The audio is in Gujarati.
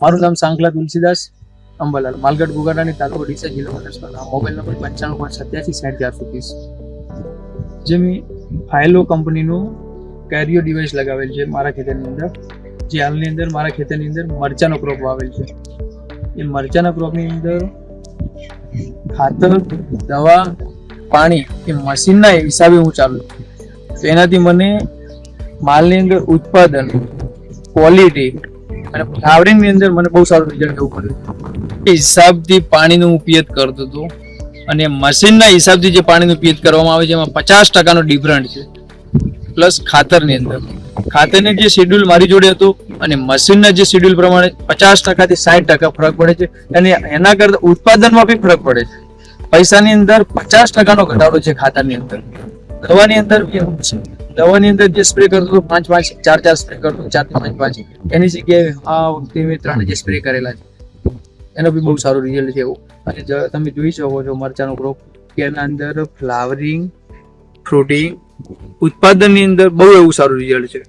મારું નામ સાંકલા તુલસીદાસ અંબાલાલ, માલગઢ ગુગાડાની તાલુકો ડીસા જિલ્લો બનાસકાંઠા. મોબાઈલ નંબર 95.87 જે મેં ફાયલો કંપનીનું કેરિયો ડિવાઇસ લગાવેલ છે મારા ખેતરની અંદર. જે હાલની અંદર મારા ખેતરની અંદર મરચાનો ક્રોપ વાવેલ છે. એ મરચાના ક્રોપની અંદર ખાતર, દવા, પાણી એ મશીનના હિસાબે હું ચાલુ છું. તો એનાથી મને માલની અંદર ઉત્પાદન, ક્વોલિટી અને ફ્લાવરિંગની અંદર મને બહુ સારું રિઝલ્ટ એવું મળ્યું. એ હિસાબથી પાણીનો ઉપયોગ કરતો હતો અને મશીનના હિસાબથી જે પાણીનો ઉપયોગ કરવામાં આવે છે એમાં 50% ડિફરન્ટ છે. પ્લસ ખાતરની અંદર ખાતરની જે શેડ્યુલ મારી જોડે હતું અને મશીનના જે શેડ્યુલ પ્રમાણે 50% થી 60% ફરક પડે છે અને એના કરતા ઉત્પાદનમાં બી ફરક પડે છે. પૈસાની અંદર 50% ઘટાડો છે ખાતરની અંદર. દવાની અંદર એવું છે, દવાની અંદર જે સ્પ્રે કરતો હતો 5-5, 4-4 સ્પ્રે કરતો, 4 થી 5-5, એની જગ્યાએ આ વખતે મેં 3 જે સ્પ્રે કરેલા છે એનો બી બહુ સારો રિઝલ્ટ છે એવું. અને તમે જોઈ શકો છો મરચાનો ક્રોપ કે એના અંદર ફ્લાવરિંગ, ફ્રૂટિંગ, ઉત્પાદનની અંદર બહુ એવું સારું રિઝલ્ટ છે.